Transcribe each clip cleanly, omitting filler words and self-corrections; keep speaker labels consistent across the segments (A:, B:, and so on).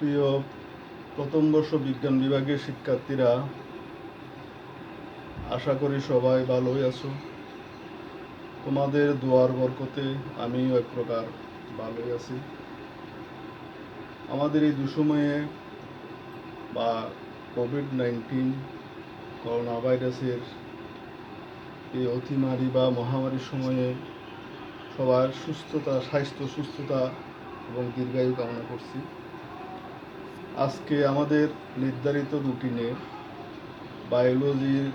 A: প্রিয় প্রথম বর্ষ বিজ্ঞান বিভাগের শিক্ষার্থীরা, আশা করি সবাই ভালোই আছো। তোমাদের দোয়ার বরকতে আমিও এক প্রকার ভালোই আছি। আমাদের এই দুঃসময়ে বা কোভিড-19 করোনা ভাইরাসের এই অতিমারি বা মহামারীর সময়ে সবার স্বাস্থ্য সুস্থতা এবং দীর্ঘায়ু কামনা করছি। আজকে আমাদের নির্ধারিত রুটিনে বায়োলজির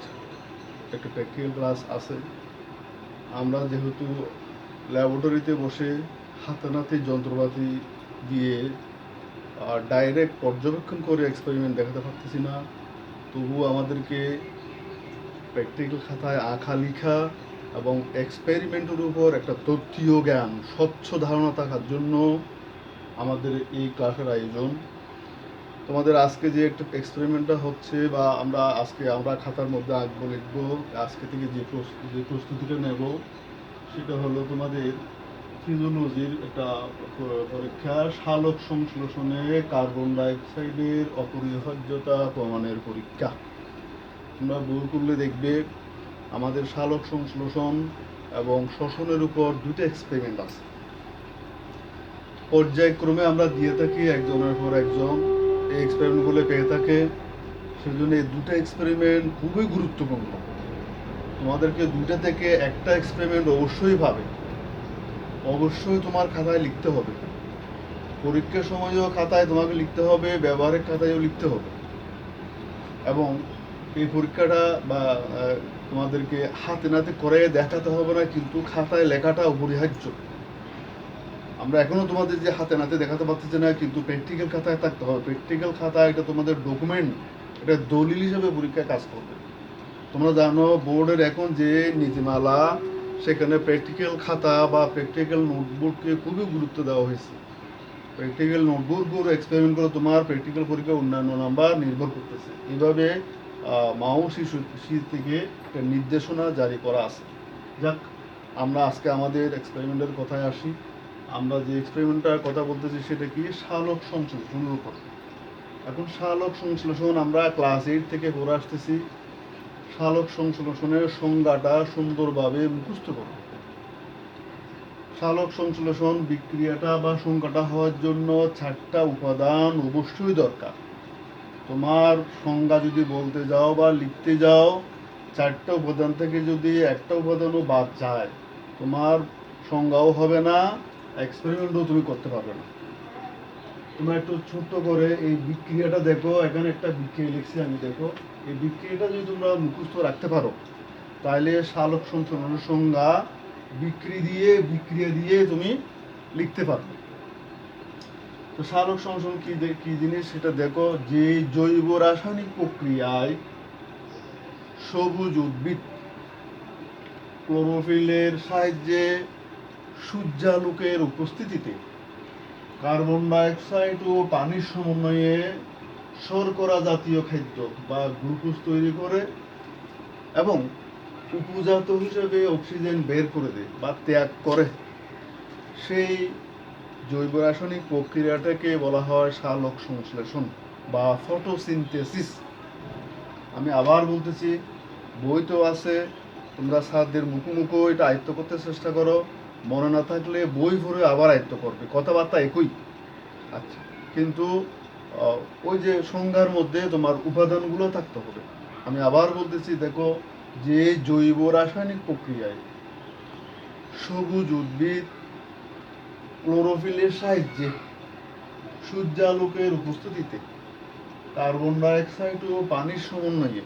A: একটা প্র্যাকটিক্যাল ক্লাস আছে। আমরা যেহেতু ল্যাবরেটরিতে বসে হাতে নাতে যন্ত্রপাতি দিয়ে ডাইরেক্ট পর্যবেক্ষণ করে এক্সপেরিমেন্ট দেখাতে পারতেছি না, তবুও আমাদেরকে প্র্যাকটিক্যাল খাতায় আঁকা লেখা এবং এক্সপেরিমেন্টের উপর একটা তথ্যীয় জ্ঞান, স্বচ্ছ ধারণা থাকার জন্য আমাদের এই ক্লাসের আয়োজন। তোমাদের আজকে যে একটা এক্সপেরিমেন্টটা হচ্ছে বা আমরা খাতার মধ্যে আঁকবো, লিখবো, আজকে থেকে যে প্রস্তুতিটা নেব সেটা হলো তোমাদের ফিজিওলজির একটা পরীক্ষা, সালোক সংশ্লেষণে কার্বন ডাইঅক্সাইডের অপরিহার্যতা প্রমাণের পরীক্ষা। তোমরা বই করলে দেখবে আমাদের সালোক সংশ্লেষণ এবং শ্বসনের উপর দুটো এক্সপেরিমেন্ট আছে। পর্যায়ক্রমে আমরা দিয়ে থাকি একজনের পর একজন এই এক্সপেরিমেন্টগুলো পেয়ে থাকে। সেজন্য এই দুটো এক্সপেরিমেন্ট খুবই গুরুত্বপূর্ণ। তোমাদেরকে দুইটা থেকে একটা এক্সপেরিমেন্ট অবশ্যই তোমার খাতায় লিখতে হবে। পরীক্ষার সময়ও খাতায় তোমাকে লিখতে হবে, ব্যবহারিক খাতায়ও লিখতে হবে। এবং এই পরীক্ষাটা বা তোমাদেরকে হাতে নাতে করে দেখাতে হবে না, কিন্তু খাতায় লেখাটা অপরিহার্য। আমরা এখনো তোমাদের যে হাতে নাতে দেখাতে পারতেছি না, কিন্তু প্র্যাকটিক্যাল খাতায় থাকতে হবে। প্র্যাকটিক্যাল খাতা এটা তোমাদের ডকুমেন্ট, এটা দলিল হিসেবে পরীক্ষায় কাজ করবে। তোমরা জানো বোর্ডের এখন যে নীতিমালা, সেখানে প্র্যাকটিক্যাল খাতা বা প্র্যাকটিক্যাল নোটবুককে খুবই গুরুত্ব দেওয়া হয়েছে। প্র্যাকটিক্যাল নোটবুকগুলো এক্সপেরিমেন্ট করে তোমার প্র্যাকটিক্যাল পরীক্ষার অন্যান্য নাম্বার নির্ভর করতেছে। এইভাবে মাও শিশু থেকে একটা নির্দেশনা জারি করা আছে। যাক, আমরা আজকে আমাদের এক্সপেরিমেন্টের কথায় আসি। আমরা যে এক্সপেরিমেন্টটার কথা বলতেছি সেটা কি, সালোক সংশ্লেষণের উপর। এখন সালোক সংশ্লেষণ আমরা ক্লাস 8 থেকে পড়ে আসতেছি। সালোক সংশ্লেষণের সংজ্ঞাটা সুন্দরভাবে মুখস্থ করো। সালোক সংশ্লেষণ বিক্রিয়াটা বা সংজ্ঞাটা হওয়ার জন্য 4টা উপাদান অবশ্যই দরকার। তোমার সংজ্ঞা যদি বলতে যাও বা লিখতে যাও, 4টা উপাদান থেকে যদি একটা উপাদানও বাদ যায়, তোমার সংজ্ঞাও হবে না, এক্সপেরিমেন্টও তুমি করতে পারবে না। তোমরা একটু ছোট্ট করে এই বিক্রিয়াটা দেখো। এখানে একটা বিক্রিয়া লিখছি আমি, দেখো। এই বিক্রিয়াটা যদি তোমরা মুখস্থ রাখতে পারো, তাহলে সালোক সংশ্লেষণের সংজ্ঞা বিক্রিয়া দিয়ে তুমি লিখতে পারবে। তো সালোক সংশ্লেষণ কি জিনিস সেটা দেখো। যে জৈব রাসায়নিক প্রক্রিয়ায় সবুজ উদ্ভিদ ক্লোরোফিলের সাহায্যে সূর্যালোকের উপস্থিতিতে কার্বন ডাইঅক্সাইড ও পানির সমন্বয়ে শর্করা জাতীয় খাদ্য বা গ্লুকোজ তৈরি করে এবং উপজাত হিসেবে অক্সিজেন বের করে দেয় বা ত্যাগ করে, সেই জৈব রাসায়নিক প্রক্রিয়াটাকে বলা হয় সালোক সংশ্লেষণ বা ফটোসিনথেসিস। আমি আবার বলতেছি, বই তো আছে, তোমরা স্যারদের মুখোমুখি এটা আয়ত্ত করতে চেষ্টা করো। মনে না থাকলে বই পড়ে আবার আয়ত্ত করবে, কথাবার্তা একই। আচ্ছা, কিন্তু ওই যে সংজ্ঞার মধ্যে তোমার উপাদানগুলো থাকতে হবে। আমি আবার বলতেছি, দেখো, যে জৈব রাসায়নিক প্রক্রিয়ায় সবুজ উদ্ভিদ ক্লোরোফিলের সাহায্যে সূর্যালোকের উপস্থিতিতে কার্বন ডাইঅক্সাইড ও পানির সমন্বয়ে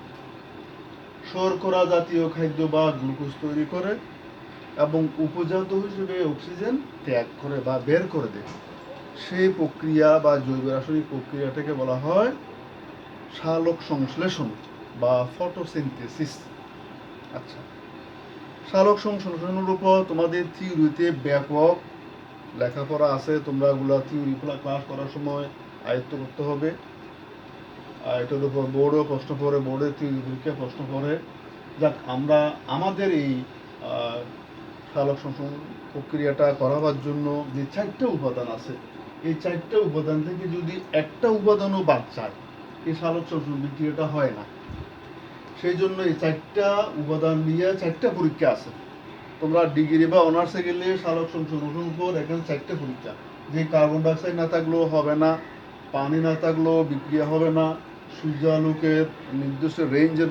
A: শর্করা জাতীয় খাদ্য বা গ্লুকোজ তৈরি করে এবং উপজাত হিসেবে অক্সিজেন ত্যাগ করে বা বের করে দেয়, সেই প্রক্রিয়া বা জৈব রাসায়নিক প্রক্রিয়াটাকে বলা হয় সালোক সংশ্লেষণ বা ফটোসিনথেসিস। আচ্ছা, সালোক সংশ্লেষণের উপর তোমাদের থিওরিতে ব্যাপক লেখাপড়া আছে। তোমরা এগুলো থিওরিগুলো ক্লাস করার সময় আয়ত্ত করতে হবে। এটার উপর বোর্ডেও প্রশ্ন পড়ে, বোর্ডের থিওরি পরীক্ষায় প্রশ্ন পড়ে। যাক, আমরা আমাদের এই সালোক সংশ্লেষণ প্রক্রিয়াটা করাবার জন্য যে 4টা উপাদান আছে, এই 4টা উপাদান থেকে যদি একটা উপাদানও বাদ যায়, এই সালোক সংশ্লেষণ বিক্রিয়াটা হয় না। সেই জন্য এই 4টা উপাদান নিয়ে 4টা পরীক্ষা আছে। তোমরা ডিগ্রি বা অনার্সে গেলে সালোক সংশ্লেষণ উপর এখানে 4টা পরীক্ষা, যে কার্বন ডাইঅক্সাইড না থাকলেও হবে না, পানি না থাকলেও বিক্রিয়া হবে না, সূর্যালোকের নির্দিষ্ট রেঞ্জের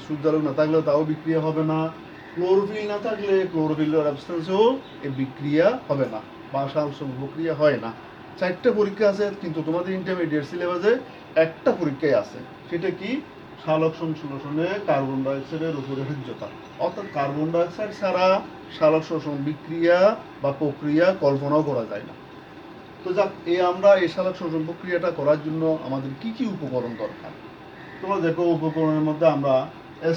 A: সূর্যালোক না থাকলেও তাও বিক্রিয়া হবে না, ক্লোরোফিল না থাকলে ক্লোরোফিলের অ্যাবসেন্সেও এই বিক্রিয়া হবে না বা সালোক প্রক্রিয়া হয় না। 4টা পরীক্ষা আছে, কিন্তু তোমাদের ইন্টারমিডিয়েট সিলেবাসে একটা পরীক্ষাই আছে। সেটা কি? সালোক সংশ্লেষণে কার্বন ডাইঅক্সাইডের অপরিহার্যতা। অর্থাৎ কার্বন ডাইঅক্সাইড ছাড়া সালোক সংশ্লেষণ বিক্রিয়া বা প্রক্রিয়া কল্পনাও করা যায় না। তো যাক, আমরা এই সালোক সংশ্লেষণ প্রক্রিয়াটা করার জন্য আমাদের কি কি উপকরণ দরকার? তোমরা দেখো, উপকরণের মধ্যে আমরা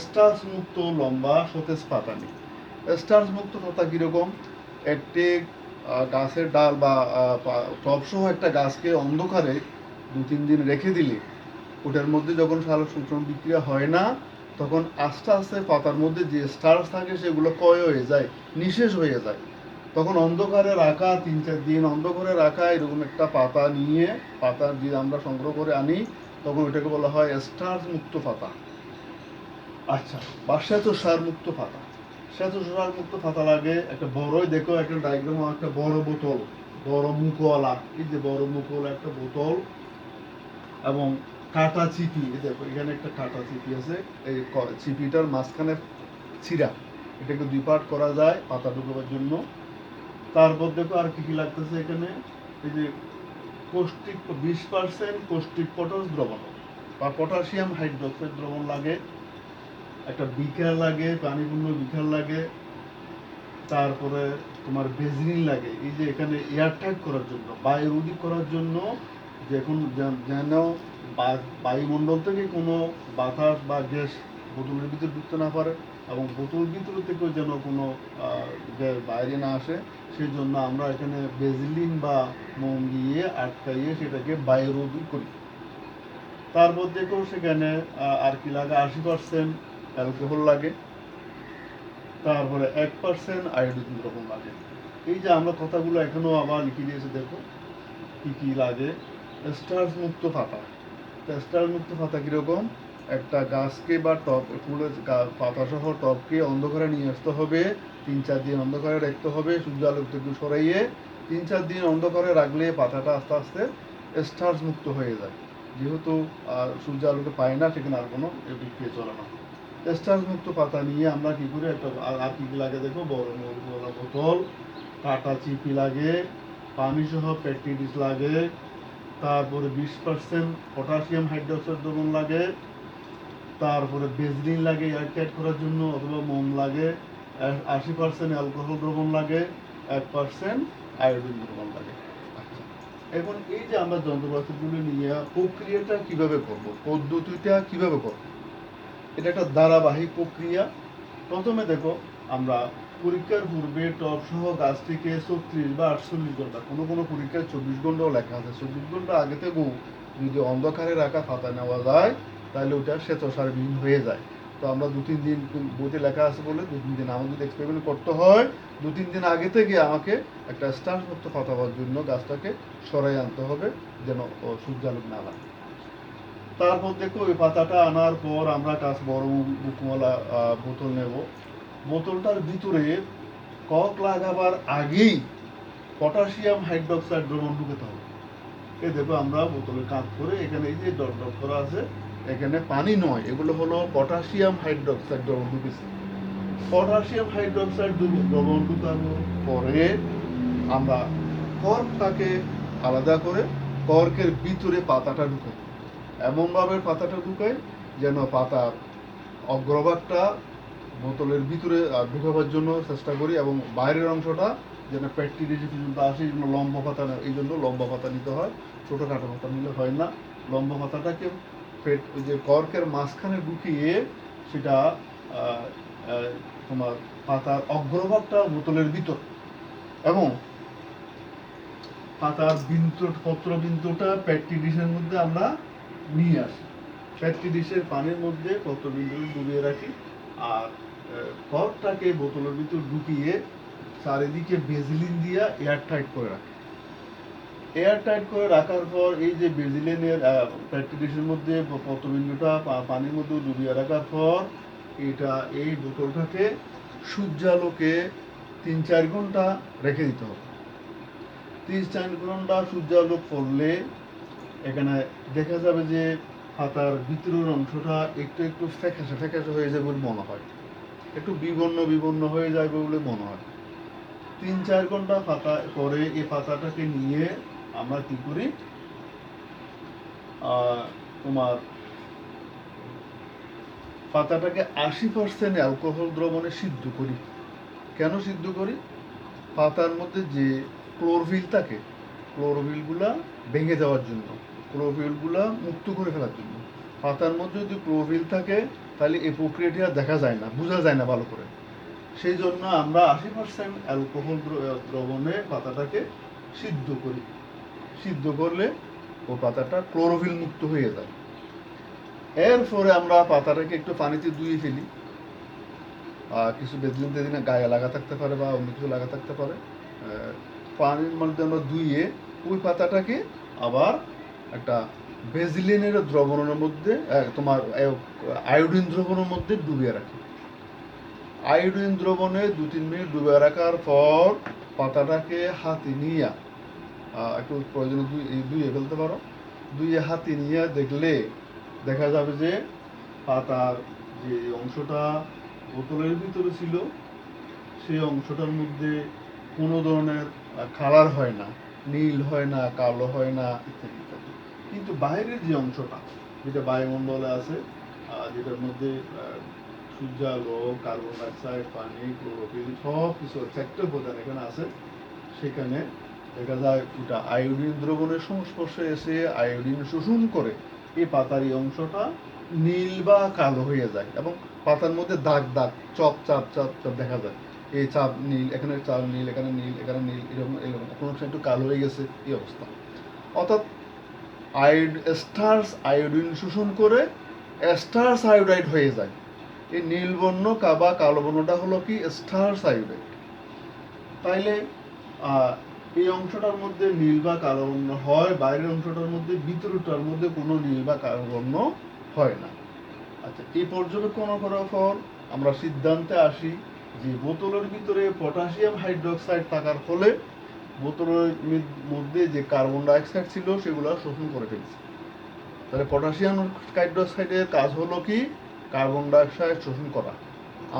A: স্টার্চ মুক্ত লম্বা সতেজ পাতা নিই। স্টার্চ মুক্ত পাতা কীরকম? একটি গাছের ডাল বা টবসহ একটা গাছকে অন্ধকারে 2-3 দিন রেখে দিলে ওটার মধ্যে যখন সালোক সংশ্লেষণ বিক্রিয়া হয় না, তখন আস্তে আস্তে পাতার মধ্যে যে স্টার্চ থাকে সেগুলো ক্ষয় হয়ে যায়, নিঃশেষ হয়ে যায়। তখন অন্ধকারে রাখা 3-4 দিন অন্ধকারে রাখা এরকম একটা পাতা নিয়ে, পাতা যে আমরা সংগ্রহ করে আনি, তখন ওটাকে বলা হয় স্টার্চ মুক্ত পাতা। আচ্ছা, বা শ্বেতসার মুক্ত পাতা। শ্বেতসার মুক্ত পাতা লাগে একটা বড়ই, দেখো একটা ডায়াগ্রাম, একটা বড় বোতল, বড় মুখওয়ালা, এই যে বড় মুখওয়ালা একটা বোতল, এবং কাটা চিপি, এই দেখো এখানে একটা কাটা চিপি আছে, এই চিপিটার মাঝখানে ছিঁড়া, এটাকে 2 পার্ট করা যায় পাতা ঢুকাবার জন্য। তারপর দেখো আর কি কি লাগতেছে এখানে, এই যে কৌষ্টিক 20% কৌষ্টিক পটাশ দ্রবণ বা পটাশিয়াম হাইড্রোক্সাইড দ্রবণ লাগে, একটা বিকার লাগে, পানিপূর্ণ বিকার লাগে, তারপরে তোমার বেজলিন লাগে, এই যে এখানে এয়ারটাইট করার জন্য, বায়ুরোধী করার জন্য, যেন বায়ুমণ্ডল থেকে কোনো বাতাস বা গ্যাস বোতলের ভিতরে ঢুকতে না পারে, এবং বোতল ভিতর থেকেও যেন কোনো গ্যাস বাইরে না আসে, সেই জন্য আমরা এখানে বেজলিন বা মোম দিয়ে আটকাইয়ে সেটাকে বায়ুরোধী করি। তারপর দেখো সেখানে আর কি লাগে, 80% অ্যালকোহল লাগে, তারপরে 1% আয়োডিন দ্রবণ লাগে। এই যে আমরা কথাগুলো এখনো আবার লিখে দিয়েছে, দেখো কি কি লাগে। স্টার্চ মুক্ত পাতা। স্টার্চ মুক্ত পাতা কিরকম? একটা গাছকে বা টব, ফুলের পাতা সহ টবকে অন্ধকারে নিয়ে আসতে হবে, 3-4 দিন অন্ধকারে রাখতে হবে, সূর্য আলো থেকে সরাইয়ে 3-4 দিন অন্ধকারে রাখলে পাতাটা আস্তে আস্তে স্টার্চ মুক্ত হয়ে যায়। যেহেতু সূর্য আলোকে পায় না, সেখানে আর কোনো বিক্রিয়া চলে না। স্টার্চ মুক্ত পাতা নিয়ে আমরা কি করে একটা, আর কি লাগে দেখো, বড় মুখওয়ালা বোতল, কাটা চিপি লাগে, পানি সহ পেট্টি ডিশ লাগে, তারপরে 20% পটাশিয়াম হাইড্রোক্সাইড দ্রবণ লাগে, তারপরে বেজলিন লাগে এয়ারটাইট করার জন্য, অথবা মোম লাগে, 80% অ্যালকোহল দ্রবণ লাগে, 1% আয়োডিন দ্রবণ লাগে। আচ্ছা, এখন এই যে আমরা যন্ত্রপাতিগুলো নিয়ে প্রক্রিয়াটা কিভাবে করব, পদ্ধতিটা কিভাবে করব, এটা একটা ধারাবাহিক প্রক্রিয়া। প্রথমে দেখো, আমরা পরীক্ষার পূর্বে টব সহ গাছটিকে 34 বা 48 ঘন্টা, কোনো কোনো পরীক্ষায় 24 ঘন্টাও লেখা আছে, 24 ঘন্টা আগে থেকেও যদি অন্ধকারে রাখা পাতা নেওয়া যায়, তাহলে ওটা শ্বেতসারবিহীন হয়ে যায়। তো আমরা 2-3 দিন, বইতে লেখা আছে বলে 2-3 দিন আমাদের যদি এক্সপেরিমেন্ট করতে হয়, 2-3 দিন আগে থেকে আমাকে একটা স্টার্চ মুক্ত পাতা হওয়ার জন্য গাছটাকে সরাই আনতে হবে, যেন সূর্যালোক না লাগে। তারপর দেখো, ওই পাতাটা আনার পর আমরা কাছে বড় মুখওয়ালা বোতল নেব, বোতলটার ভিতরে কক লাগাবার আগেই পটাশিয়াম হাইড্রোক্সাইড দ্রবণ ঢুকাতে হবে। এই দেখো, আমরা বোতলের কাঁচ করে এখানে এই যে ডট ডট করা আছে, এখানে পানি নয়, এগুলো হলো পটাশিয়াম হাইড্রোক্সাইড দ্রবণ ঢুকেছে। পটাশিয়াম হাইড্রোক্সাইড দ্রবণ ঢুকানোর পরে আমরা কর্কটাকে আলাদা করে কর্কের ভিতরে পাতাটা ঢুকাই, এমনভাবে পাতাটা ঢুকাই যেন পাতার অগ্রভাগটা বোতলের ভিতরে ঢুকাবার জন্য চেষ্টা করি, এবং বাইরের অংশটা যেন পেটটি ডিশে পর্যন্ত আসে, এই জন্য লম্বা পাতা, এই জন্য লম্বা পাতা নিতে হয়, ছোটো খাটো পাতা নিলে হয় না। লম্বা পাতাটাকে ওই যে কর্কের মাঝখানে ঢুকিয়ে সেটা তোমার পাতার অগ্রভাগটা বোতলের ভিতর, এবং পাতার পত্রবিন্দুটা পেটটি ডিশের মধ্যে আমরা নিয়ে আসি, পেটটি ডিশের পানির মধ্যে পত্রবিন্দু ডুবিয়ে রাখি, আর কর্কটাকে বোতলের ভিতর ঢুকিয়ে চারিদিকে বেজলিন দিয়ে এয়ারটাইট করে রাখি। এয়ার টাইট করে রাখার পর এই যে বেজিলিনের প্যাকেটের মধ্যে পত্রবিন্দুটা পানির মধ্যে ডুবিয়ে রাখার পর এটা এই বোতলটাকে সূর্যালোকে 3-4 ঘন্টা রেখে দিতে হবে। 3-4 ঘন্টা সূর্যালোক পড়লে এখানে দেখা যাবে যে পাতার ভিতরের অংশটা একটু একটু ফ্যাকাশে ফ্যাকাশে হয়ে যাবে বলে মনে হয়, একটু বিবর্ণ বিবর্ণ হয়ে যাবে বলে মনে হয়। 3-4 ঘন্টা পাতা পরে এই পাতাটাকে নিয়ে আমরা কি করি, তোমার পাতাটাকে 80% অ্যালকোহল দ্রবণে সিদ্ধ করি। কেন সিদ্ধ করি? পাতার মধ্যে যে ক্লোরোফিল থাকে, ক্লোরোফিলগুলা ভেঙে যাওয়ার জন্য, ক্লোরোফিলগুলা মুক্ত করে ফেলার জন্য। পাতার মধ্যে যদি ক্লোরোফিল থাকে তাহলে এই প্রক্রিয়াটি আর দেখা যায় না, বোঝা যায় না ভালো করে। সেই জন্য আমরা 80% অ্যালকোহল দ্রবণে পাতাটাকে সিদ্ধ করি। সিদ্ধ করলে ও পাতাটা ক্লোরোফিল মুক্ত হয়ে যায়। এরপরে আমরা পাতাটাকে একটু পানিতে ধুয়ে ফেলি। কিছু বেদলিন তেদিনে গায়ে লাগা থাকতে পারে বা অন্য কিছু লাগা থাকতে পারে। পানির মধ্যে আমরা ধুয়ে ওই পাতাটাকে আবার একটা বেজিলিনের দ্রবণের মধ্যে, তোমার আয়োডিন দ্রবণের মধ্যে ডুবিয়ে রাখি। আয়োডিন দ্রবণে 2-3 মিনিট ডুবিয়ে রাখার পর পাতাটাকে হাতে নিয়ে একটু প্রয়োজনে ধুয়ে ফেলতে পারো। ধুয়ে হাতে নিয়ে দেখলে দেখা যাবে যে পাতার যে অংশটা বোতলের ভিতরে ছিল সেই অংশটার মধ্যে কোনো ধরনের কালার হয় না, নীল হয় না, কালো হয় না, ইত্যাদি ইত্যাদি। কিন্তু বাইরের যে অংশটা, যেটা বায়ুমণ্ডলে আছে, যেটার মধ্যে সূর্যালো, কার্বন ডাইঅক্সাইড, পানি, ক্লোরোফিল সব কিছু একটা উপাদান এখানে আছে, সেখানে দেখা যায় ওটা আয়োডিন দ্রবণের সংস্পর্শে এসে আয়োডিন শোষণ করে এই পাতার এই অংশটা নীল বা কালো হয়ে যায় এবং পাতার মধ্যে দাগ দাগ চপ চাপ চাপ চাপ দেখা যায়। এই চাপ নীল, এখানে চাপ নীল, এখানে নীল, এখানে নীল, এরকম এরকম কোনো একটু কালো হয়ে গেছে, এই অবস্থা। অর্থাৎ স্টার্স আয়োডিন শোষণ করে স্টার্স আয়োডাইড হয়ে যায়। এই নীল বর্ণ বা কালো বর্ণটা হলো কি স্টার্স আয়োডাইড। তাইলে এই অংশটার মধ্যে নীল বা কালো বর্ণ হয়, বাইরের অংশটার মধ্যে, ভিতরটার মধ্যে কোনো নীল বা কালো বর্ণ হয় না। আচ্ছা, এই পর্যবেক্ষণ করার পর আমরা সিদ্ধান্তে আসি যে বোতলের ভিতরে পটাশিয়াম হাইড্রোক্সাইড থাকার ফলে বোতলের মধ্যে যে কার্বন ডাইঅক্সাইড ছিল সেগুলো শোষণ করে ফেলছে। তাহলে পটাশিয়াম হাইড্রোক্সাইডের কাজ হলো কি? কার্বন ডাইঅক্সাইড শোষণ করা।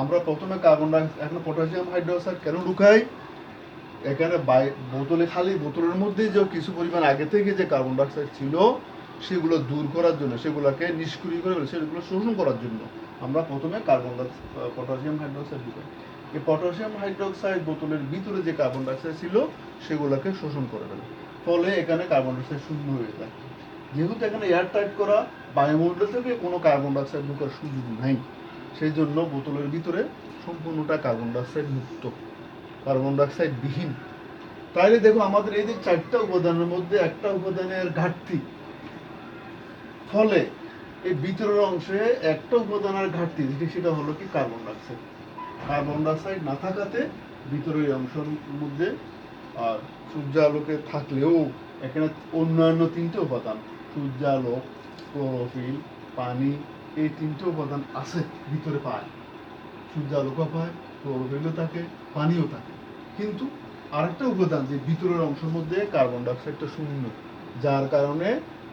A: আমরা প্রথমে কার্বন ডাইঅক্সাইড, এখন পটাশিয়াম হাইড্রোক্সাইড কেন ঢুকাই? এখানে বোতলে, খালি বোতলের মধ্যে যে কিছু পরিমাণ আগে থেকে যে কার্বন ডাইঅক্সাইড ছিল সেগুলো দূর করার জন্য, সেগুলোকে নিষ্ক্রিয় করে সেগুলো শোষণ করার জন্য আমরা প্রথমে পটাশিয়াম হাইড্রোক্সাইড ঢুকাই। এই পটাশিয়াম হাইড্রোক্সাইড বোতলের ভিতরে যে কার্বন ডাইঅক্সাইড ছিল সেগুলোকে শোষণ করে ফেলে, ফলে এখানে কার্বন ডাইঅক্সাইড শূন্য হয়ে যায়। যেহেতু এখানে এয়ার টাইট করা, বায়ুমণ্ডল থেকে কোনো কার্বন ডাইঅক্সাইড ঢোকার সুযোগ নাই, সেই জন্য বোতলের ভিতরে সম্পূর্ণটা কার্বন ডাইঅক্সাইড মুক্ত, কার্বন ডাইঅক্সাইড বিহীন। তাইলে দেখো আমাদের এই যে 4টা উপাদানের মধ্যে একটা উপাদানের ঘাটতি, ফলে এই ভিতরের অংশে একটা উপাদানের ঘাটতি, সেটা হলো কি কার্বন ডাইঅক্সাইড। কার্বন ডাইঅক্সাইড না থাকাতে ভিতরের অংশের মধ্যে আর সূর্যালোকে থাকলেও এখানে অন্যান্য 3টে উপাদান, সূর্যালোক, ক্লোরোফিল, পানি, এই 3টে উপাদান আছে ভিতরে পায়। সূর্যালোকও পায়, ক্লোরোফিলও থাকে, পানিও থাকে। কিন্তু আরেকটা উপাদান যে ভিতরের অংশের মধ্যে কার্বন ডাইঅক্সাইডটা শূন্য, যার কারণে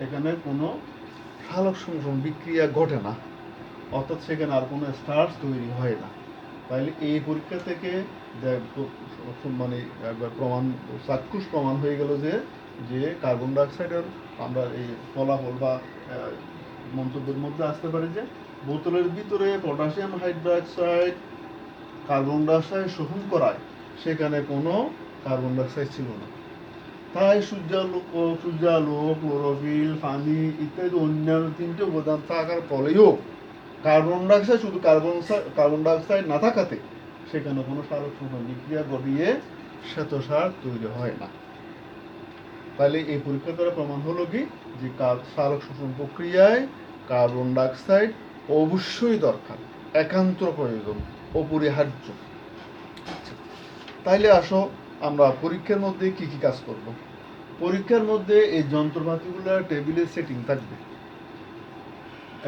A: এখানে কোনো সালোক সংশ্লেষণ বিক্রিয়া ঘটে না, অর্থাৎ সেখানে আর কোনো স্টার্চ তৈরি হয় না। তাইলে এই পরীক্ষা থেকে মানে একবার প্রমাণ, চাক্ষুষ প্রমাণ হয়ে গেল যে কার্বন ডাইঅক্সাইডের আমরা এই ফলাফল বা মন্তব্যের মধ্যে আসতে পারি যে বোতলের ভিতরে পটাশিয়াম হাইড্রোক্সাইড কার্বন ডাইঅক্সাইড শোষণ করায় সেখানে কোনো কার্বন ডাইঅক্সাইড ছিল না। তাই সূর্যালোক, ক্লোরোফিল, পানি ইত্যাদি অন্যান্য 3টে উপাদান থাকার ফলেও কার্বন ডাইঅক্সাইড, শুধু কার্বন ডাইঅক্সাইড না থাকাতে সেখানে কোনো সালোক সংশ্লেষণ বিক্রিয়া ঘটিয়ে শ্বেতসার তৈরি হয় না। তাহলে এই পরীক্ষা দ্বারা প্রমাণ হলো কি যে সালোক সংশ্লেষণ প্রক্রিয়ায় কার্বন ডাইঅক্সাইড অবশ্যই দরকার, একান্ত প্রয়োজন, অপরিহার্য। তাইলে আসো আমরা পরীক্ষার মধ্যে কি কি কাজ করব। পরীক্ষার মধ্যে এই যন্ত্রপাতিগুলো টেবিলের সেটিং থাকবে।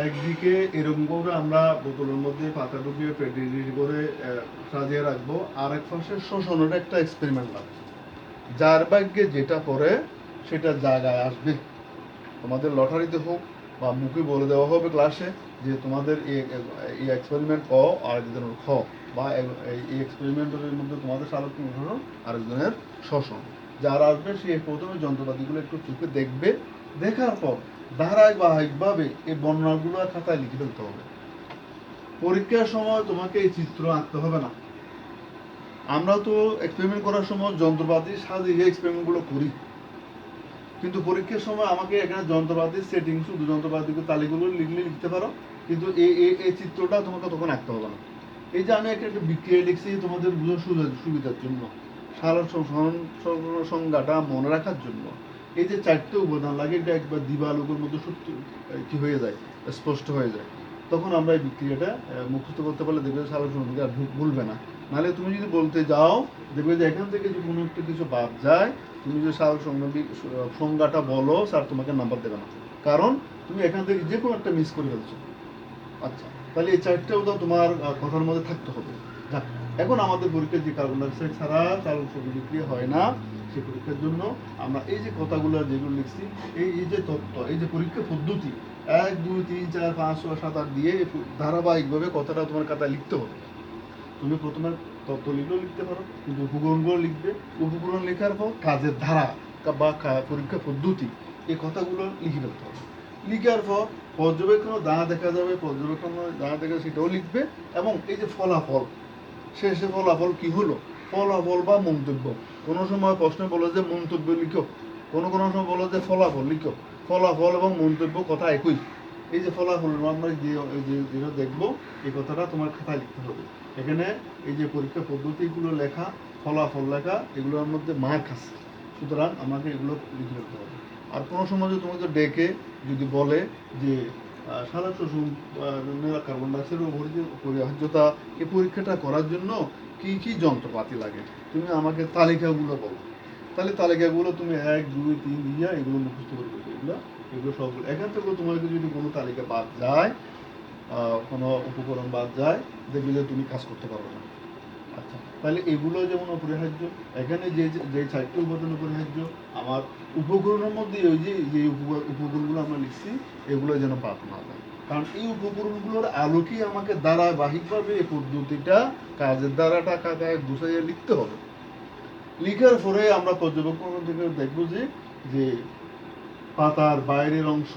A: একদিকে এরকম করে আমরা বোতলের মধ্যে পাতা ঢুকিয়ে পেটি করে সাজিয়ে রাখবো, আর এক পাশে শোষণের একটা এক্সপেরিমেন্ট লাগবে। যার ভাগ্যে যেটা পড়ে সেটা জায়গায় আসবে। তোমাদের লটারিতে হোক বা মুখে বলে দেওয়া হবে ক্লাসে যে তোমাদের এই এক্সপেরিমেন্ট ক আরেকজনের খ, বা এই এক্সপেরিমেন্টের মধ্যে তোমাদের সালোকন উদাহরণ আরেকজনের শোষণ। যারা আসবে সে প্রথমে যন্ত্রপাতিগুলো একটু চোখে দেখবে, দেখার পর ধারাবাহিকভাবে এই বর্ণনাগুলো খাতায় লিখে ফেলতে হবে। পরীক্ষার সময় তোমাকে এই চিত্র আঁকতে হবে না। আমরা তো এক্সপেরিমেন্ট করার সময় যন্ত্রপাতি সাজিয়ে এক্সপেরিমেন্টগুলো করি, কিন্তু পরীক্ষার সময় আমাকে এখানে যন্ত্রপাতির সেটিং শুধু যন্ত্রপাতিকে তালিকাগুলো লিখলে লিখতে পারো, কিন্তু এই চিত্রটা তোমাকে তখন আঁকতে হবে না। এই যে আমি একটা বিক্রিয়া লিখছি তোমাদের বুঝার সুবিধার জন্য, সারা সংজ্ঞাটা মনে রাখার জন্য। এই যে চারটে উপাদান লাগে, এটা একবার দিবালোকের মধ্যে সত্য কি হয়ে যায়, স্পষ্ট হয়ে যায়। তখন আমরা এই বিক্রিয়াটা মুখস্থ করতে পারলে দেখবে সারা সংজ্ঞা ভুলবে না। নাহলে তুমি যদি বলতে যাও দেখবে যে এখান থেকে যদি কোনো একটা কিছু বাদ যায়, তুমি যদি সারা সংজ্ঞাটা বলো স্যার তোমাকে নাম্বার দেবে না, কারণ তুমি এখান থেকে যে কোনো একটা মিস করে ফেলছো। আচ্ছা, তাহলে এই চারটে উদাহরণ তোমার কথার মধ্যে থাকতে হবে। যাক, এখন আমাদের পরীক্ষার যে কার্বন ডাইঅক্সাইড ছাড়া চালক শক্তি বিক্রিয়া হয় না, সেই পরীক্ষার জন্য আমরা এই যে কথাগুলো যেগুলো লিখছি, এই যে তথ্য, এই যে পরীক্ষা পদ্ধতি 1 2 3 4 5 6 7 8 দিয়ে ধারাবাহিকভাবে কথাটা তোমার খাতায় লিখতে হবে। তুমি প্রথমে তথ্য লিখলেও লিখতে পারো, কিন্তু উপকরণগুলো লিখবে। উপকরণ লেখার পর কাজের ধারা বা পরীক্ষা পদ্ধতি, এই কথাগুলো লিখে ফেলতে হবে। লিখার পর পর্যবেক্ষণ যা দেখা যাবে, পর্যবেক্ষণ যা দেখা সেটাও লিখবে। এবং এই যে ফলাফল, শেষে ফলাফল কি হলো, ফলাফল বা মন্তব্য। কোনো সময় প্রশ্ন বলো যে মন্তব্য লিখো, কোনো সময় বলো যে ফলাফল লিখো। ফলাফল এবং মন্তব্য কথা একই। এই যে ফলাফল আমরা যেটা দেখবো, এই কথাটা তোমার খাতায় লিখতে হবে। এখানে এই যে পরীক্ষা পদ্ধতিগুলো লেখা, ফলাফল লেখা, এগুলোর মধ্যে মার্ক আছে, সুতরাং আমাকে এগুলো লিখে রাখতে হবে। আর কোনো সময় যদি তোমাকে ডেকে যদি বলে যে সারা শোষণ কার্বন ডাইঅক্সাইডের অপরিহার্যতা, এই পরীক্ষাটা করার জন্য কি কি যন্ত্রপাতি লাগে, তুমি আমাকে তালিকাগুলো বলো। তাহলে তালিকাগুলো তুমি 1 2 3 দিয়ে এগুলো মুখস্থ করে দেবে। এগুলো সবগুলো এখান থেকে তোমাকে যদি কোনো তালিকা বাদ যায়, কোনো উপকরণ বাদ যায়, দেখবে যে তুমি কাজ করতে পারবে না। আচ্ছা, তাহলে এগুলো যেমন অপরিহার্য, এখানে যে চারটি উপাদান অপরিহার্য, আমার উপকরণের মধ্যে ওই যে উপকরণগুলো আমরা লিখছি, এগুলো যেন বাদ না যায়। কারণ এই উপকরণগুলোর আলোকেই আমাকে ধারাবাহিকভাবে এই পদ্ধতিটা, কাজের দ্বারাটা কাকায় গুছাইয়ে লিখতে হবে। লিখার পরে আমরা পর্যবেক্ষণ থেকে দেখবো যে পাতার বাইরের অংশ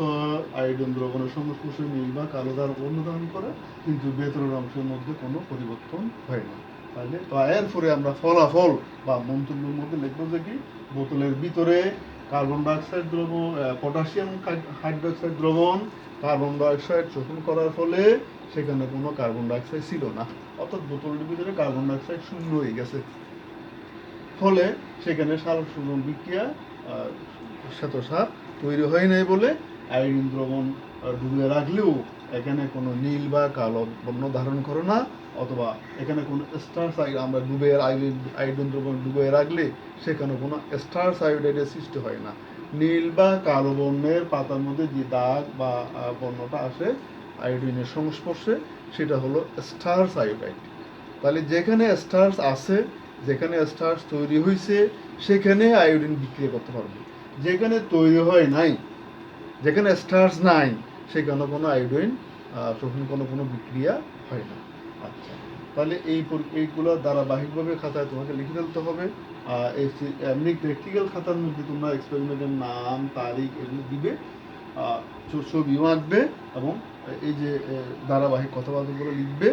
A: আয়োডিন দ্রবণের সংস্পর্শে নীল বা কালো দ্বারা বর্ণ করে, কিন্তু ভেতরের অংশের মধ্যে কোনো পরিবর্তন হয় না। তাহলে তো এরপরে আমরা ফলাফল বা মন্তব্যের মধ্যে লিখবো যে কি, বোতলের ভিতরে কার্বন ডাইঅক্সাইড দ্রবণ, পটাশিয়াম হাইড্রোক্সাইড দ্রবণ কার্বন ডাইঅক্সাইড শোষণ করার ফলে সেখানে কোনো কার্বন ডাইঅক্সাইড ছিল না, অর্থাৎ বোতলের ভিতরে কার্বন ডাইঅক্সাইড শূন্য হয়ে গেছে। ফলে সেখানে সালোক শোষণ বিক্রিয়া শ্বেতসার তৈরি হয় নাই বলে আয়োডিন দ্রবণ ডুবিয়ে রাখলেও এখানে কোনো নীল বা কালো বর্ণ ধারণ করে না, অথবা এখানে কোনো স্টার্চ আমরা আয়োডিন দ্রবণ ডুবিয়ে রাখলে সেখানে কোনো স্টার্চ আয়োডাইডের সৃষ্টি হয় না। নীল বা কালো বর্ণের পাতার মধ্যে যে দাগ বা বর্ণটা আসে আয়োডিনের সংস্পর্শে, সেটা হলো স্টার্চ আয়োডাইড। তাহলে যেখানে স্টার্চ আছে, যেখানে স্টার্চ তৈরি হয়েছে, সেখানে আয়োডিন বিক্রিয়া করতে পারবে। যেখানে তৈরি হয় নাই, যেখানে স্টার্চ নাই, সেখানে কোনো আয়োডিন শোষণ কোনো বিক্রিয়া হয় না। আচ্ছা, তাহলে এইগুলো ধারাবাহিকভাবে খাতায় তোমাকে লিখে ফেলতে হবে। এমনি প্র্যাকটিক্যাল খাতার মধ্যে তোমরা এক্সপেরিমেন্টের নাম, তারিখ এগুলো দিবে, ছবিও আঁকবে, এবং এই যে ধারাবাহিক কথাবার্তাগুলো লিখবে।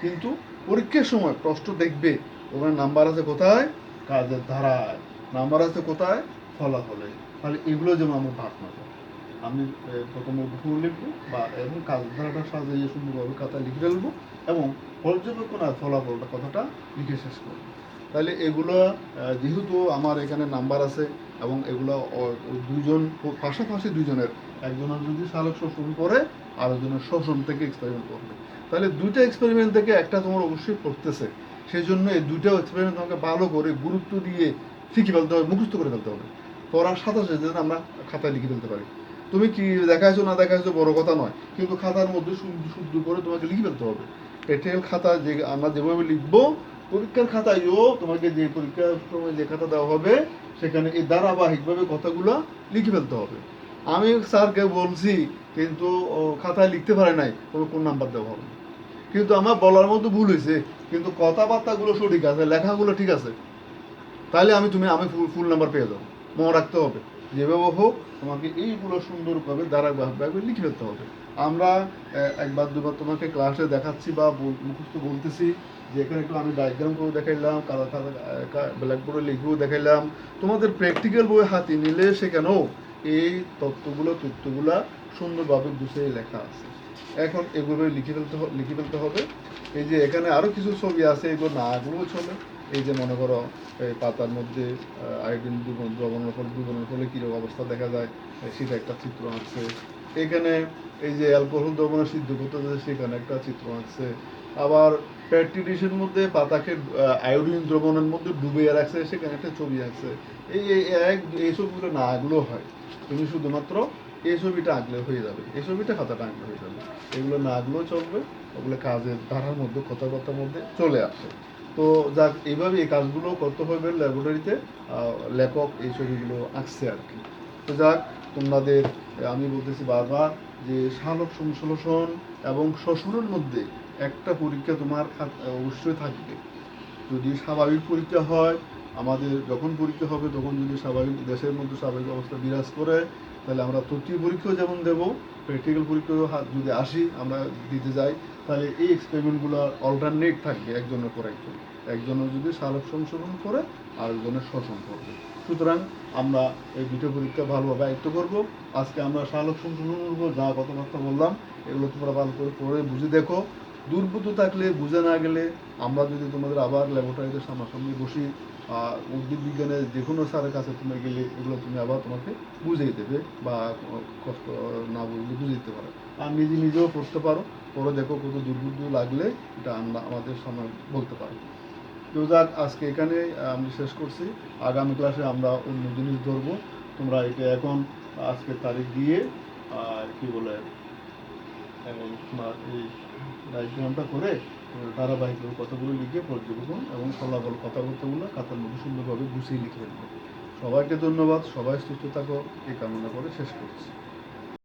A: কিন্তু পরীক্ষার সময় প্রশ্ন দেখবে ওখানে নাম্বার আছে কোথায়, কাজের ধারায়, নাম্বার আছে কোথায়, ফলাফলে। তাহলে এগুলো যেমন আমার ভাগ না যায়। আমি প্রথমে উপকরণ লিখবো এবং কাজের ধারাটা সাজিয়ে সুন্দরভাবে খাতায় লিখে ফেলবো, এবং পর্যবেক্ষণ আর ফলাফলটা কথাটা লিখে শেষ করবো। তাহলে এগুলো যেহেতু আমার এখানে নাম্বার আছে, এবং এগুলো দুজন পাশাপাশি দুজনের, একজনের যদি সালোক শোষণ করে আরেকজনের শোষণ থেকে এক্সপেরিমেন্ট করবে, তাহলে দুইটা এক্সপেরিমেন্ট থেকে একটা তোমার অবশ্যই পড়তেছে। সেই জন্য এই দুইটা এক্সপেরিমেন্ট তোমাকে ভালো করে গুরুত্ব দিয়ে শিখে ফেলতে হবে, মুখস্থ করে ফেলতে হবে। পড়ার সাথে সাথে যেন আমরা খাতায় লিখে ফেলতে পারি। তুমি কি দেখাইছো না দেখাইছো বড় কথা নয়, কিন্তু খাতার মধ্যে শুদ্ধ শুদ্ধ করে তোমাকে লিখে ফেলতে হবে। প্র্যাকটিক্যাল খাতা যে আমরা যেভাবে লিখবো, পরীক্ষার খাতায়ও তোমাকে যে পরীক্ষার সময় যে খাতা দেওয়া হবে সেখানে এই ধারাবাহিকভাবে কথাগুলো লিখে ফেলতে হবে। আমি স্যারকে বলছি, কিন্তু ও খাতায় লিখতে পারে নাই, তবে কোন নাম্বার দেওয়া হবে। কিন্তু আমার বলার মধ্যে ভুল হয়েছে, কিন্তু কথাবার্তাগুলো সঠিক আছে, লেখাগুলো ঠিক আছে, তাহলে আমি ফুল নাম্বার পেয়ে যাবো। মনে রাখতে হবে, যেভাবে হোক তোমাকে এইগুলো সুন্দরভাবে ধারাবাহিকভাবে লিখে ফেলতে হবে। আমরা একবার দুবার তোমাকে ক্লাসে দেখাচ্ছি বা মুখস্থ বলতেছি, যে এখানে একটু আমি ডায়াগ্রাম করে দেখাইলাম, কাদা খাতা ব্ল্যাকবোর্ডে লিখেও দেখাইলাম। তোমাদের প্র্যাকটিক্যাল বই হাতে নিলে সেখানেও এই তথ্যগুলো সুন্দরভাবে গুছিয়ে লেখা আছে। এখন এগুলো লিখে ফেলতে হবে। এই যে এখানে আরও কিছু ছবি আছে, এগুলো না এগুলোও চলে। এই যে মনে করো এই পাতার মধ্যে আয়োডিন দ্রবণের ফলে কীরকম অবস্থা দেখা যায় সেটা একটা চিত্র আঁকছে। এখানে এই যে অ্যালকোহল দ্রবণের সিদ্ধ করতে যাচ্ছে সেখানে একটা চিত্র আঁকছে। আবার ফ্যাটি ডিশের মধ্যে পাতাকে আয়োডিন দ্রবণের মধ্যে ডুবিয়ে রাখছে, সেখানে একটা ছবি আঁকছে। এই ছবিগুলো না আঁকলেও হয়, তুমি শুধুমাত্র এই ছবিটা আঁকলে হয়ে যাবে, এই ছবিটা খাতাটা আঁকলে হয়ে যাবে। এগুলো না আঁকলেও চলবে, ওগুলো কাজের ধারার মধ্যে কথাবার্তার মধ্যে চলে আসে। তো যাক, এইভাবে এই কাজগুলো করতে হবে ল্যাবরেটরিতে। লেখক এই ছবিগুলো আঁকছে আর কি। তো যাক, তোমাদের আমি বলতেছি বারবার যে সালোক সংশ্লেষণ এবং শোষণের মধ্যে একটা পরীক্ষা তোমার অবশ্যই থাকবে। যদি স্বাভাবিক পরীক্ষা হয়, আমাদের যখন পরীক্ষা হবে তখন যদি স্বাভাবিক দেশের মধ্যে স্বাভাবিক অবস্থা বিরাজ করে, তাহলে আমরা তৃতীয় পরীক্ষাও যেমন দেব, প্র্যাকটিক্যাল পরীক্ষাও যদি আসি আমরা দিতে যাই, তাহলে এই এক্সপেরিমেন্টগুলো অল্টারনেট থাকবে একজনের পর একজন। একজনের যদি সালোক সংশোধন করে, আরেকজনের শোষণ করবে। সুতরাং আমরা এই দুটো পরীক্ষা ভালোভাবে আয়ত্ত করব। আজকে আমরা সালোক সংশোধনের উপর যা কথাবার্তা বললাম, এগুলো তোমরা ভালো করে পড়ে বুঝে দেখো। দুর্বোধ্য থাকলে, বুঝে না গেলে, আমরা যদি তোমাদের আবার ল্যাবরেটরিতে সামনাসামনি বসি, উদ্ভিদ বিজ্ঞানের যে কোনো স্যারের কাছে তুমি গেলে এগুলো তুমি আবার তোমাকে বুঝিয়ে দেবে, বা কষ্ট না বুঝলে বুঝে দিতে পারো। আর নিজেও পড়তে পারো, পরে দেখো কত দুর্বোধ্য লাগলে এটা আমরা আমাদের সামনে বলতে পারি। তো যাক, আজকে এখানে আমি শেষ করছি। আগামী ক্লাসে আমরা অন্য জিনিস ধরবো। তোমরা এটা এখন আজকের তারিখ দিয়ে আর কি বলে তোমার এই ডায়াগ্রামটা করে ধারাবাহিকভাবে কথাগুলো লিখে পর্যবেক্ষণ এবং ফলাফল কথাবার্তাগুলো খাতার মধ্যে সুন্দরভাবে গুছিয়ে লিখে ফেলবে। সবাইকে ধন্যবাদ, সবাই সুস্থ থাকো এই কামনা করে শেষ করছি।